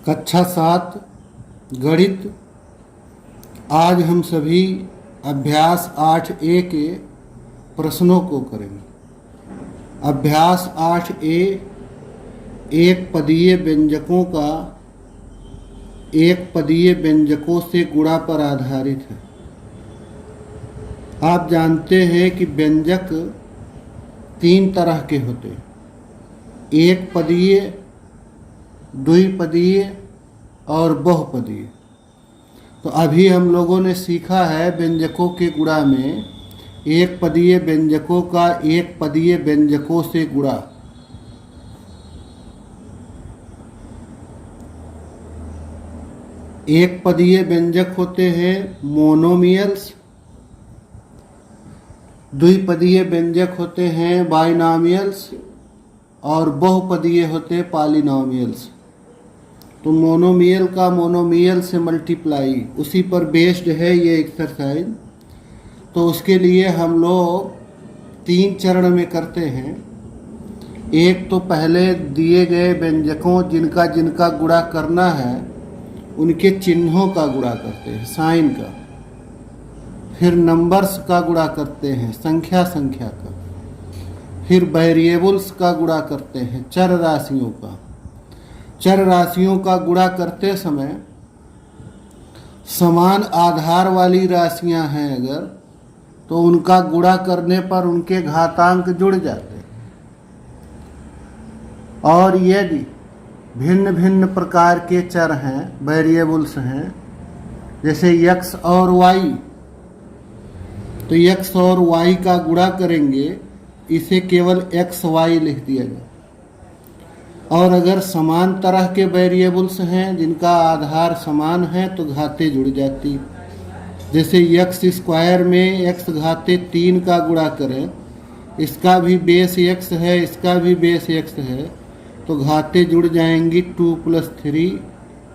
कक्षा 7 गणित। आज हम सभी अभ्यास 8A के प्रश्नों को करेंगे। अभ्यास 8A एक पदीय व्यंजकों से गुणा पर आधारित है। आप जानते हैं कि व्यंजक 3 तरह के होते हैं, एक पदीय, द्विपदीय और बहुपदीय। तो अभी हम लोगों ने सीखा है व्यंजकों के गुणा में एक पदीय व्यंजकों का एक पदीय व्यंजकों से गुणा। एक पदीय व्यंजक होते हैं मोनोमियल्स, द्विपदीय व्यंजक होते हैं बाइनॉमियल्स और बहुपदीय होते हैं पॉलिनॉमियल्स। तो मोनोमियल का मोनोमियल से मल्टीप्लाई, उसी पर बेस्ड है ये एक्सरसाइज। तो उसके लिए हम लोग 3 चरण में करते हैं। एक तो पहले दिए गए व्यंजकों जिनका जिनका गुणा करना है उनके चिन्हों का गुणा करते हैं, साइन का। फिर नंबर्स का गुणा करते हैं, संख्या का। फिर वेरिएबल्स का गुणा करते हैं, चर राशियों का। चर राशियों का गुणा करते समय समान आधार वाली राशियां हैं अगर, तो उनका गुणा करने पर उनके घातांक जुड़ जाते हैं। और यदि भिन्न भिन्न प्रकार के चर हैं, वेरिएबल्स हैं, जैसे x और y, तो x और y का गुणा करेंगे, इसे केवल xy लिख दिया जाए। और अगर समान तरह के वेरिएबल्स हैं जिनका आधार समान है तो घाते जुड़ जाती। जैसे x स्क्वायर में x घाते 3 का गुणा करें, इसका भी बेस x है, इसका भी बेस x है, तो घाते जुड़ जाएंगी 2 + 3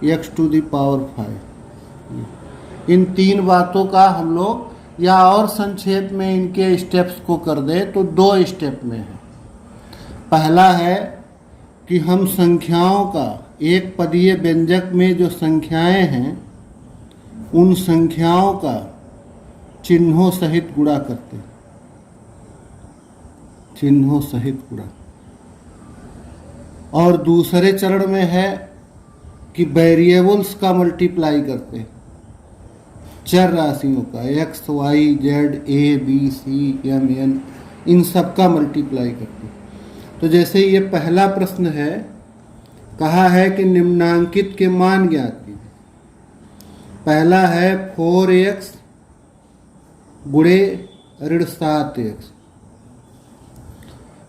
x टू द पावर 5। इन 3 बातों का हम लोग, या और संक्षेप में इनके स्टेप्स को कर दें तो 2 स्टेप में है। पहला है कि हम संख्याओं का, एक पदीय व्यंजक में जो संख्याएं हैं उन संख्याओं का चिन्हों सहित गुणा करते हैं, चिन्हों सहित गुणा। और दूसरे चरण में है कि वेरिएबल्स का मल्टीप्लाई करते हैं, चर राशियों का, x, y, z, a, b, c, m, n, इन सब का मल्टीप्लाई करते हैं। तो जैसे ये पहला प्रश्न है, कहा है कि निम्नांकित के मान ज्ञात कीजिए। पहला है 4x गुणे ऋण 7x।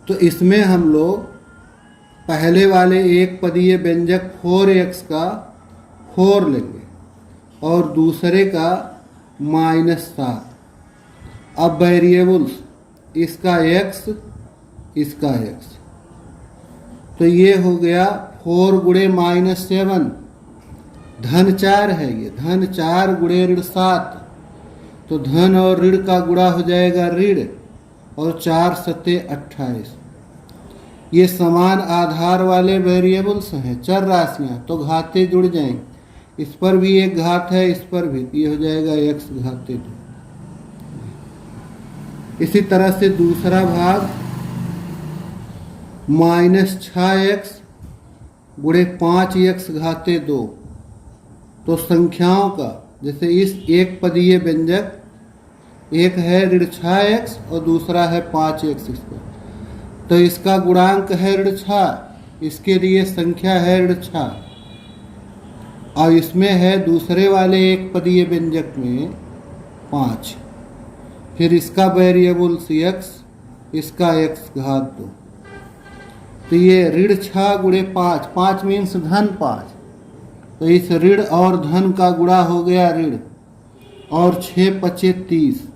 तो इसमें हम लोग पहले वाले एक पदीय व्यंजक 4x का 4 लेंगे और दूसरे का -7। अब वेरिएबल्स, इसका x, इसका x, तो ये हो गया 4 गुणे -7, धन 4 है ये, धन 4 गुणे ऋण 7। तो धन और ऋण का गुणा हो जाएगा ऋण, और 4 सत्ते 28। ये समान आधार वाले वेरिएबल्स हैं, चर राशियां, तो घाते जुड़ जाएंगे। इस पर भी एक घात है, इस पर भी, ये हो जाएगा x घाते 2। इसी तरह से दूसरा भाग -6x गुणे 5x घाते 2। तो संख्याओं का, जैसे इस एक पदीय व्यंजक, एक है ऋण 6x और दूसरा है 5x स्क्वायर, तो इसका गुणांक है ऋण 6, इसके लिए संख्या है ऋण 6। और इसमें है दूसरे वाले एक पदीय व्यंजक में 5। फिर इसका वेरिएबल्स x, इसका x घात 2। तो ये ऋण 6 गुणे 5, 5 मीन्स धन 5, तो इस ऋण और धन का गुणा हो गया ऋण, और 6 × 5 = 30।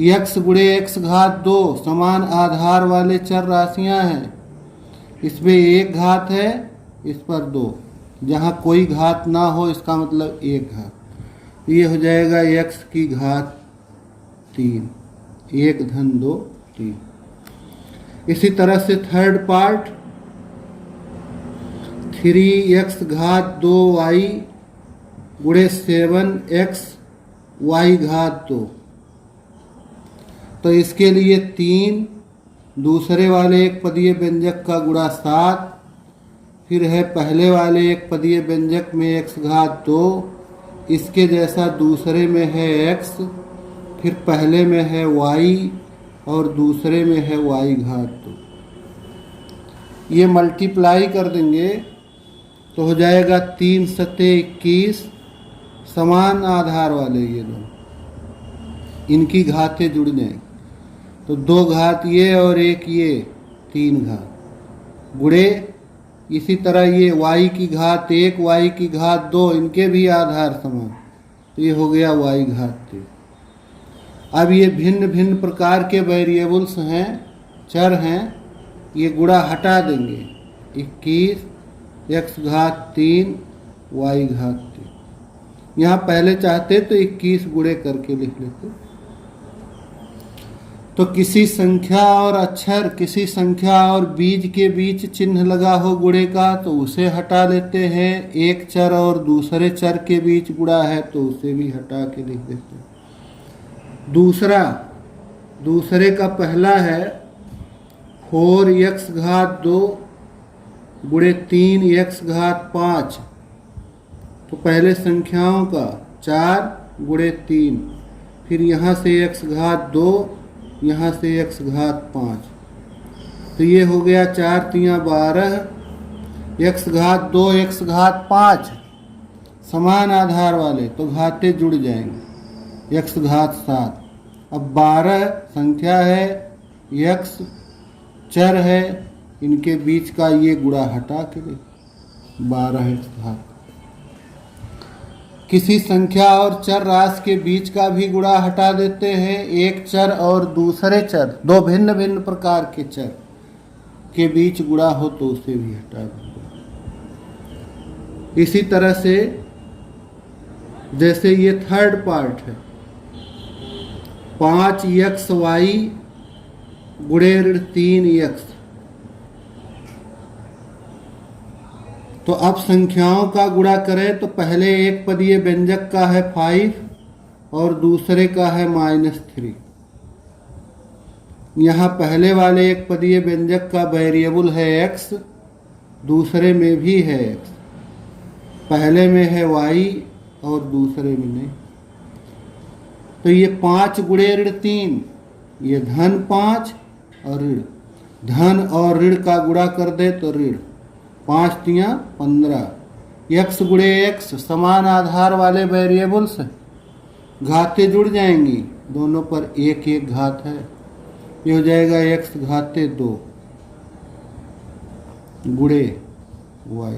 x गुणे x घात 2 समान आधार वाले चर राशियां हैं, इसमें एक घात है, इस पर 2। जहाँ कोई घात ना हो इसका मतलब एक घात। ये हो जाएगा x की घात 3, 1 धन 2 3। इसी तरह से थर्ड पार्ट 3x घात 2y गुणे 7x y घात 2। तो इसके लिए 3, दूसरे वाले एक पदीय व्यंजक का गुणा 7, फिर है पहले वाले एक पदीय व्यंजक में x घात 2, इसके जैसा दूसरे में है x, फिर पहले में है y और दूसरे में है y घात 2। ये मल्टीप्लाई कर देंगे तो हो जाएगा 3 सते 21, समान आधार वाले ये दोनों, इनकी घातें जुड़ जाएंगी। तो 2 घात ये और 1 ये, 3 घात गुणे, इसी तरह ये y की घात 1 y की घात 2, इनके भी आधार समान, तो ये हो गया y घात 3। अब ये भिन्न भिन्न प्रकार के वेरिएबल्स हैं, चर हैं, ये गुणा हटा देंगे। 21 x घात 3 y घात 3। यहाँ पहले चाहते तो 21 गुणे करके लिख लेते। तो किसी संख्या और अक्षर, किसी संख्या और बीज के बीच चिन्ह लगा हो गुणे का तो उसे हटा लेते हैं। एक चर और दूसरे चर के बीच गुणा है तो उसे भी हटा के लिख देते हैं। दूसरे का पहला है 4x घात 2 गुणे 3x घात 5। तो पहले संख्याओं का 4 गुणे 3, फिर यहाँ से x घात 2, यहाँ से x घात 5, तो ये हो गया 4 तियाँ 12, x घात 2 x घात 5 समान आधार वाले, तो घाते जुड़ जाएंगे। x घात 7। अब 12 संख्या है, x चर है, इनके बीच का ये गुणा हटा के ले 12x घात। किसी संख्या और चर राशि के बीच का भी गुणा हटा देते हैं। एक चर और दूसरे चर, 2 भिन्न भिन्न प्रकार के चर के बीच गुणा हो तो उसे भी हटा देंगे। इसी तरह से जैसे ये थर्ड पार्ट है, 5xy गुणे 3x। तो अब संख्याओं का गुणा करें तो पहले एक पदीय व्यंजक का है 5 और दूसरे का है -3। यहाँ पहले वाले एक पदीय व्यंजक का वेरिएबल है x, दूसरे में भी है x, पहले में है y और दूसरे में नहीं। तो ये 5 गुणे 3, ये धन 5 और ऋण, धन और ऋण का गुणा कर दे तो ऋण 5 तियाँ 15, x गुणे x समान आधार वाले वेरिएबल्स हैं, घाते जुड़ जाएंगी, दोनों पर एक एक घात है, ये हो जाएगा x घाते 2 गुणे y।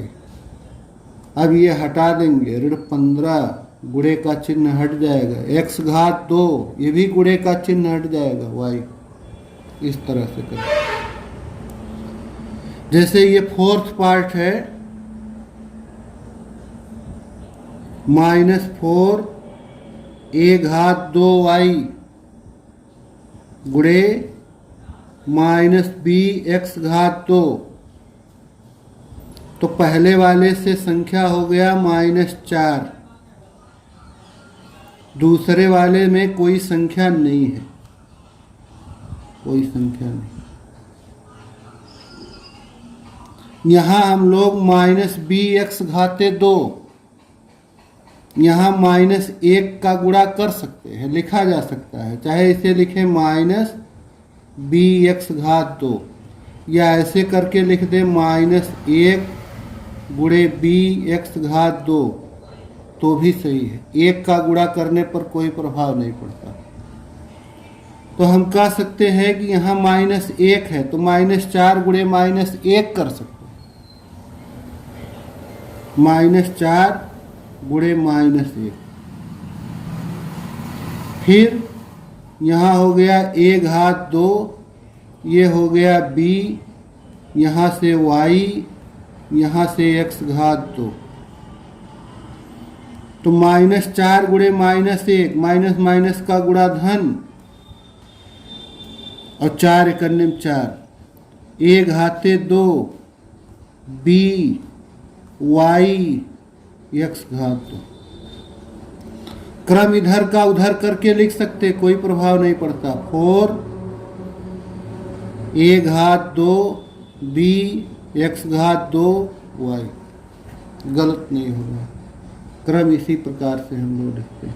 अब ये हटा देंगे, ऋण 15 गुणे का चिन्ह हट जाएगा, x घात 2 ये भी गुणे का चिन्ह हट जाएगा, y। इस तरह से करें। जैसे ये फोर्थ पार्ट है, -4 a घात 2y गुणे -b x घात 2। तो पहले वाले से संख्या हो गया -4, दूसरे वाले में कोई संख्या नहीं है, कोई संख्या नहीं। यहाँ हम लोग -bx घाते 2, यहाँ -1 का गुणा कर सकते हैं, लिखा जा सकता है, चाहे इसे लिखें -bx घात 2 या ऐसे करके लिख दें -1 गुणे bx घात 2 तो भी सही है। 1 का गुणा करने पर कोई प्रभाव नहीं पड़ता। तो हम कह सकते हैं कि यहाँ -1 है तो -4 गुणे -1 कर सकते हैं, -4 गुणे -1। फिर यहाँ हो गया a घात 2, ये हो गया b, यहाँ से y, यहाँ से x घात 2। तो -4 गुणे -1, माइनस माइनस का गुणा धन, और 4 × 4, a घाते 2 b वाई एक्स घात 2। क्रम इधर का उधर करके लिख सकते, कोई प्रभाव नहीं पड़ता। 4 a घात 2 b x घात 2 y, गलत नहीं होगा। क्रम इसी प्रकार से हम लोग लिखते हैं।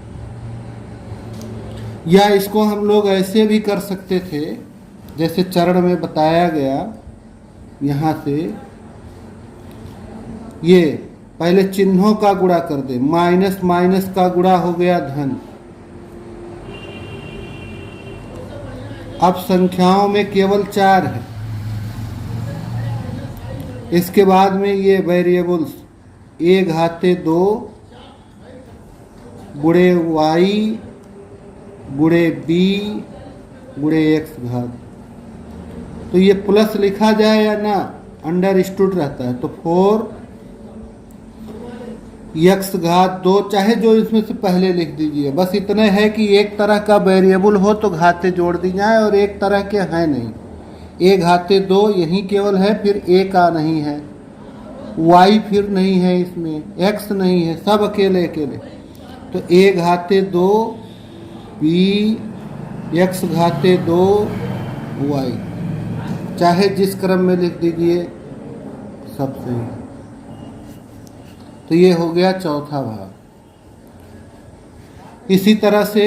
या इसको हम लोग ऐसे भी कर सकते थे, जैसे चरण में बताया गया। यहाँ से ये पहले चिन्हों का गुणा कर दे, माइनस माइनस का गुणा हो गया धन। अब संख्याओं में केवल 4 है। इसके बाद में ये वेरिएबल्स a घाते 2 गुणे y गुणे b गुणे x घात। तो ये प्लस लिखा जाए या ना, अंडरस्टूड रहता है। तो 4 x घात 2, चाहे जो इसमें से पहले लिख दीजिए। बस इतने है कि एक तरह का वेरिएबल हो तो घाते जोड़ दी जाए, और एक तरह के हैं नहीं। a घाते 2 यही केवल है, फिर a का नहीं है, y फिर नहीं है, इसमें x नहीं है, सब अकेले अकेले। तो a घाते 2 b x घाते 2 y, चाहे जिस क्रम में लिख दीजिए सब सही है। तो ये हो गया चौथा भाग। इसी तरह से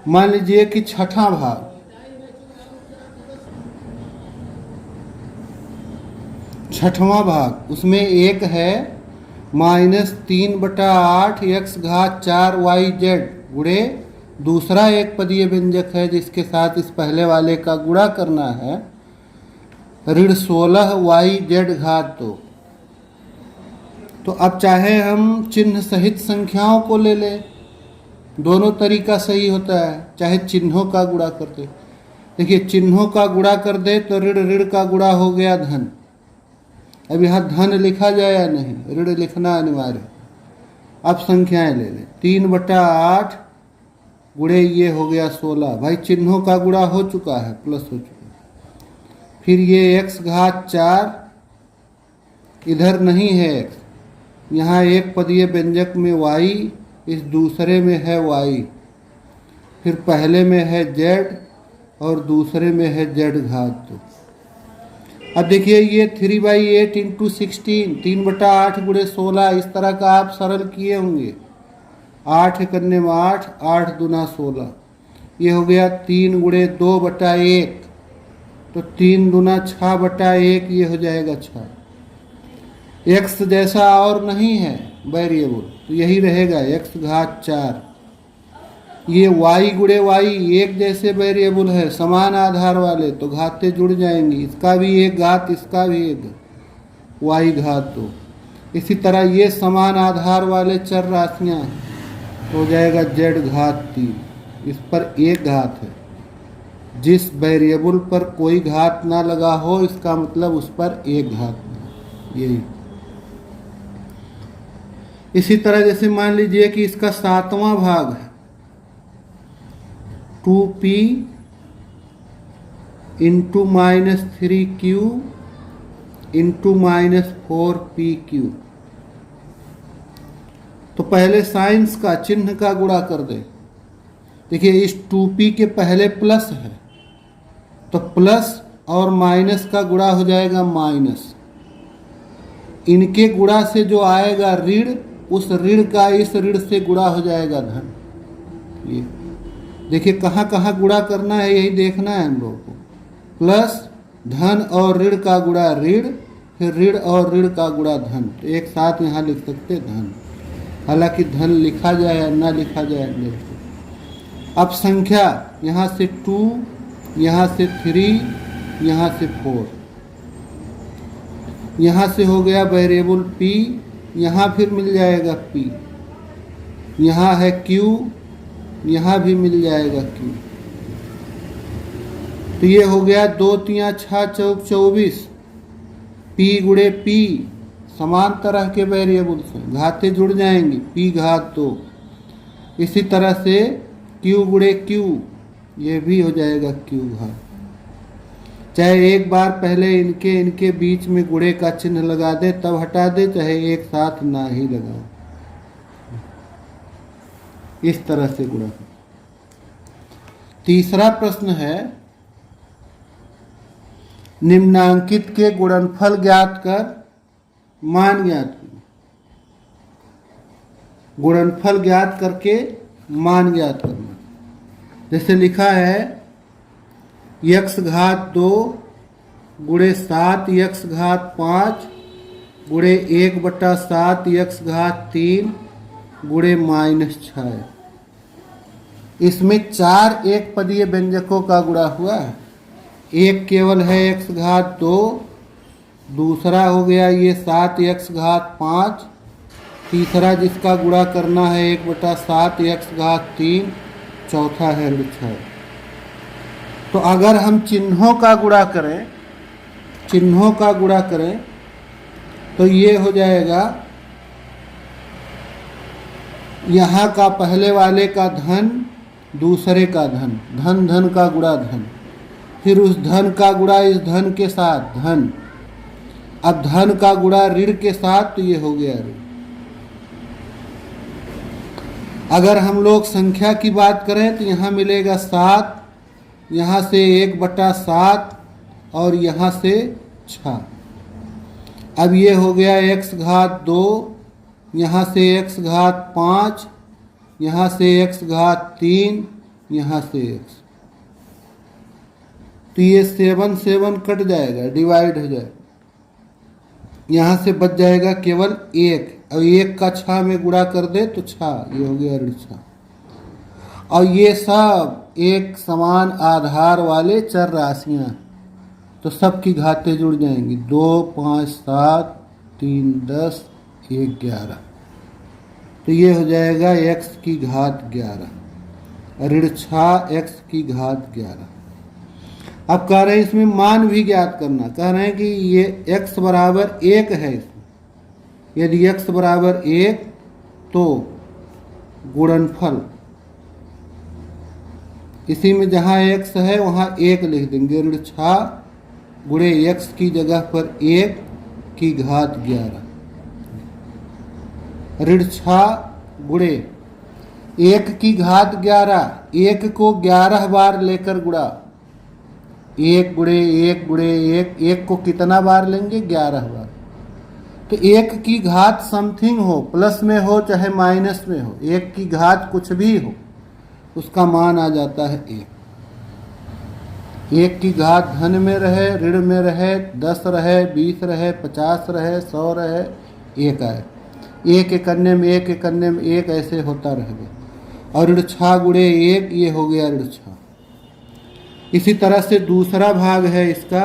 मान लीजिए कि छठा भाग, छठवां भाग, उसमें एक है -3/8 x घात 4 y z गुणे दूसरा एक पदीय व्यंजक है जिसके साथ इस पहले वाले का गुणा करना है, ऋण 16 y z घात 2। तो अब चाहे हम चिन्ह सहित संख्याओं को ले लें, दोनों तरीका सही होता है। चाहे चिन्हों का गुणा कर दे, देखिए चिन्हों का गुणा कर दे तो ऋण ऋण का गुणा हो गया धन। अब यहाँ धन लिखा जाए या नहीं, ऋण लिखना अनिवार्य। अब संख्याएं ले लें, 3/8 गुणे ये हो गया 16। भाई चिन्हों का गुणा हो चुका है, प्लस हो चुका है। फिर ये x घात 4, इधर नहीं है x, यहाँ एक पदीय व्यंजक में y, इस दूसरे में है y, फिर पहले में है z और दूसरे में है z घात 2। अब देखिए ये 3/8 इंटू 16, 3/8 गुणे 16, इस तरह का आप सरल किए होंगे। 8 करने में 8, 8 दूना 16, ये हो गया 3 गुणे 2/1, तो 3 दूना 6/1, ये हो जाएगा 6। x जैसा और नहीं है वेरिएबल, तो यही रहेगा x घात 4। ये y गुणे y एक जैसे वेरिएबल है, समान आधार वाले, तो घाते जुड़ जाएंगी। इसका भी एक घात, इसका भी एक, y घात 2। इसी तरह ये समान आधार वाले चर राशियाँ, हो जाएगा z घात 3। इस पर एक घात है। जिस वेरिएबल पर कोई घात ना लगा हो, इसका मतलब उस पर एक घात नहीं, यही। इसी तरह जैसे मान लीजिए कि इसका 7वां भाग है, 2p into -3q into -4pq। तो पहले साइंस का चिन्ह का गुणा कर दे। देखिए इस 2p के पहले प्लस है, तो प्लस और माइनस का गुणा हो जाएगा माइनस। इनके गुणा से जो आएगा ऋण, उस ऋण का इस ऋण से गुणा हो जाएगा धन। ये देखिए कहाँ कहाँ गुणा करना है, यही देखना है हम लोग को। प्लस धन और ऋण का गुणा ऋण, फिर ऋण और ऋण का गुणा धन। तो एक साथ यहाँ लिख सकते धन, हालांकि धन लिखा जाए या ना लिखा जाए देखते। अब संख्या यहाँ से 2, यहाँ से 3, यहाँ से 4, यहाँ से हो गया वेरिएबल p, यहाँ फिर मिल जाएगा p, यहाँ है q, यहाँ भी मिल जाएगा q। तो ये हो गया 2 3 6 चौक 24, p गुणे p, समान तरह के वेरिएबल्स हैं, घाते जुड़ जाएंगी, p घात 2। इसी तरह से q गुणे q, ये भी हो जाएगा q घात। चाहे एक बार पहले इनके बीच में गुणे का चिन्ह लगा दे तब हटा दे, चाहे एक साथ ना ही लगाओ, इस तरह से गुणा करो। तीसरा प्रश्न है, निम्नांकित के गुणनफल ज्ञात कर मान ज्ञात करो। गुणनफल ज्ञात करके मान ज्ञात करना। जैसे लिखा है x घात 2 गुणे 7 x घात 5 गुणे 1/7 x घात 3 गुणे -6। इसमें 4 एक पदीय व्यंजकों का गुणा हुआ है। एक केवल है x घात 2, दूसरा हो गया ये 7 x घात 5, तीसरा जिसका गुणा करना है 1/7 x घात 3, चौथा है ऋण 6। तो अगर हम चिन्हों का गुणा करें तो ये हो जाएगा, यहाँ का पहले वाले का धन, दूसरे का धन, धन धन का गुणा धन, फिर उस धन का गुणा इस धन के साथ धन, अब धन का गुणा ऋण के साथ, तो ये हो गया ऋण। अगर हम लोग संख्या की बात करें तो यहाँ मिलेगा 7, यहाँ से 1/7 और यहाँ से 6। अब ये हो गया x घात 2, यहाँ से x घात 5, यहाँ से x घात 3, यहाँ से x। तो ये 7 7 कट जाएगा, डिवाइड हो जाएगा, यहाँ से बच जाएगा केवल 1, और 1 का 6 में गुणा कर दे तो 6, ये हो गया ऋण 6। और ये सब एक समान आधार वाले चर राशियां, तो सबकी घातें जुड़ जाएंगी। 2 5 7 3 10 1 11, तो ये हो जाएगा x की घात 11, ऋण 6 x की घात 11। अब कह रहे हैं इसमें मान भी ज्ञात करना। कह रहे हैं कि ये x बराबर 1 है, इसमें यदि x बराबर 1 तो गुणनफल, इसी में जहाँ x है वहाँ 1 लिख देंगे, ऋण 6 गुणे x की जगह पर 1 की घात 11, ऋण 6 गुणे 1 की घात 11, 1 को 11 बार लेकर गुणा, 1 गुणे 1 गुणे 1, 1 को कितना बार लेंगे? 11 बार। तो 1 की घात समथिंग हो, प्लस में हो चाहे माइनस में हो, 1 की घात कुछ भी हो, उसका मान आ जाता है 1। 1 की घात धन में रहे, ऋण में रहे, 10 रहे, 20 रहे, 50 रहे, 100 रहे, 1 आए, 1 एक अन्य में 1 एक अन्य में 1, ऐसे होता रहेगा। और ऋण 6 गुणे 1, ये हो गया ऋण 6। इसी तरह से दूसरा भाग है इसका,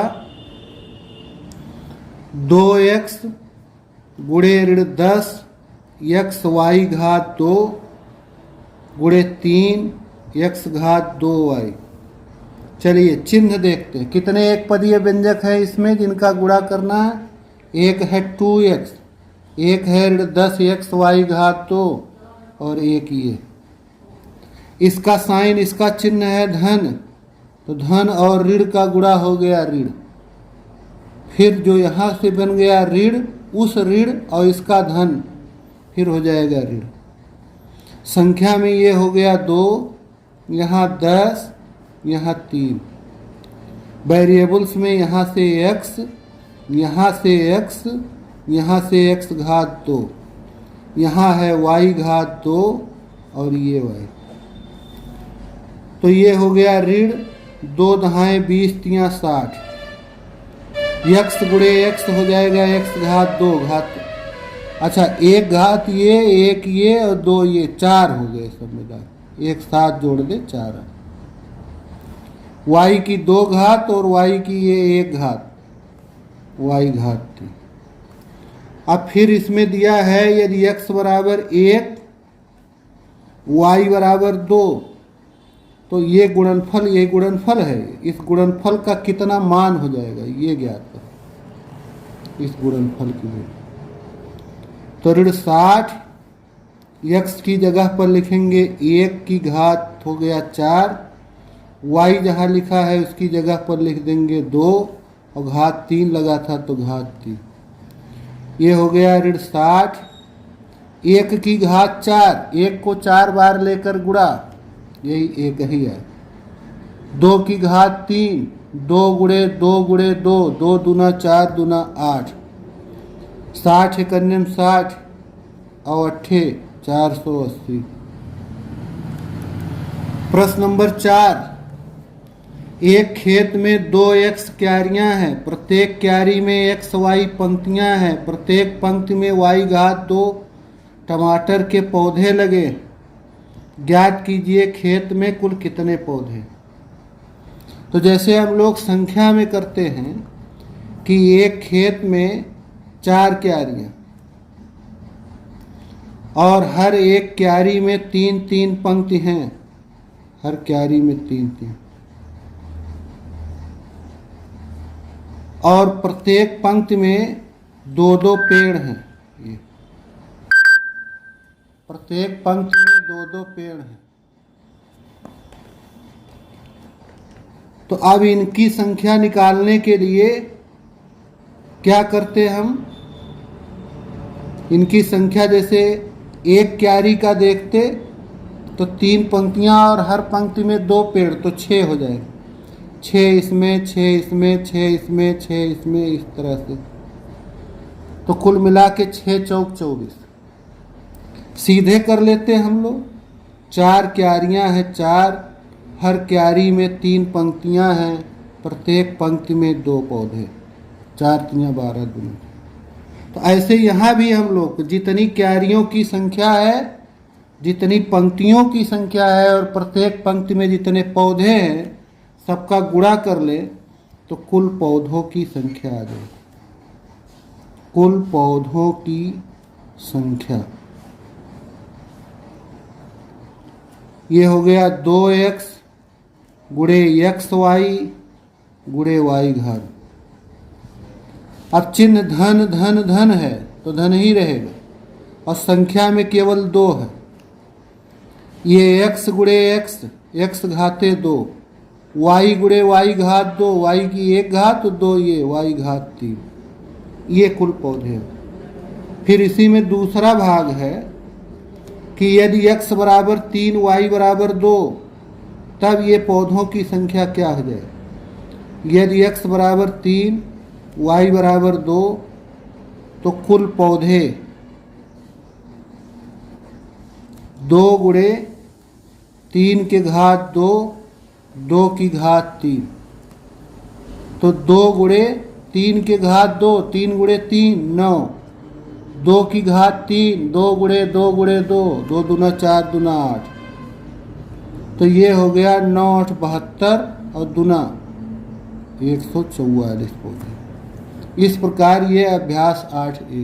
2x गुणे ऋण 10 x y घात 2 गुणे 3 x घात 2y। चलिए चिन्ह देखते हैं, कितने एक पदीय व्यंजक है इसमें जिनका गुणा करना है। एक है 2x, एक है ऋण 10 x y घात 2 और एक ये। इसका साइन, इसका चिन्ह है धन, तो धन और ऋण का गुणा हो गया ऋण। फिर जो यहाँ से बन गया ऋण, उस ऋण और इसका धन फिर हो जाएगा ऋण। संख्या में ये हो गया 2, यहाँ 10, यहाँ 3। वेरिएबल्स में यहाँ से x, यहाँ से x, यहाँ से x घात 2, यहाँ है y घात 2 और ये y। तो ये हो गया ऋण 2 दहाएं 20 तियां 60, x गुणे x हो जाएगा x घात 2 घात, अच्छा 1 घात ये, 1 ये और 2 ये, 4 हो गए सब मिला, एक साथ जोड़ दे 4। y की 2 घात और y की ये 1 घात, y घात 3। अब फिर इसमें दिया है यदि x बराबर 1 y बराबर 2, तो ये गुणनफल है, इस गुणनफल का कितना मान हो जाएगा ये ज्ञात करें, इस गुणनफल की वैल्यू। तो ऋण 60 x की जगह पर लिखेंगे 1 की घात हो गया 4 y जहाँ लिखा है उसकी जगह पर लिख देंगे 2 और घात 3 लगा था तो घात 3। ये हो गया ऋण 60। 1 की घात 4, 1 को 4 बार लेकर गुणा, यही एक ही है। 2 की घात 3, 2 गुणे 2 गुणे 2, 2 दूना 4 दूना 8। 60 एकन्यम 60 और 8 480। प्रश्न नंबर 4। एक खेत में 2x क्यारियां हैं, प्रत्येक क्यारी में x y पंक्तियां हैं, प्रत्येक पंक्ति में y घात 2 टमाटर के पौधे लगे। ज्ञात कीजिए खेत में कुल कितने पौधे। तो जैसे हम लोग संख्या में करते हैं कि एक खेत में 4 क्यारियां और हर एक क्यारी में 3-3 पंक्ति हैं, हर क्यारी में 3-3, और प्रत्येक पंक्ति में 2-2 पेड़ हैं। ये प्रत्येक पंक्ति में 2-2 पेड़ हैं। तो अब इनकी संख्या निकालने के लिए क्या करते हम, इनकी संख्या जैसे एक क्यारी का देखते तो 3 पंक्तियां और हर पंक्ति में 2 पेड़, तो 6 हो जाएगा। 6 इसमें, 6 इसमें, 6 इसमें, 6 इसमें, इस तरह से। तो कुल मिला के 6 चौक 24। सीधे कर लेते हम लोग। 4 क्यारियां हैं, 4, हर क्यारी में 3 पंक्तियां हैं, प्रत्येक पंक्ति में 2 पौधे, 4 3 12 दूनी। तो ऐसे यहाँ भी हम लोग जितनी क्यारियों की संख्या है, जितनी पंक्तियों की संख्या है और प्रत्येक पंक्ति में जितने पौधे हैं, सबका गुणा कर ले तो कुल पौधों की संख्या आ जाए। कुल पौधों की संख्या ये हो गया 2x गुणे xy गुणे y घात। अब चिन्ह धन धन धन है तो धन ही रहेगा और संख्या में केवल 2 है। ये x गुणे x, x घाते 2, y गुणे y घात 2, y की 1 घात तो 2, ये y घात 3। ये कुल पौधे हैं। फिर इसी में दूसरा भाग है कि यदि x बराबर 3 y बराबर 2, तब ये पौधों की संख्या क्या हो जाए। यदि x बराबर 3 y बराबर 2 तो कुल पौधे 2 गुणे 3 के घात 2, 2 की घात 3, तो 2 गुणे 3 के घात 2, 3 गुणे 3 9, 2 की घात 3, 2 गुणे 2 गुणे 2, 2 दूना 4 दूना 8। तो ये हो गया 9 8 72 और दूना 144 पौधे। इस प्रकार ये अभ्यास 8A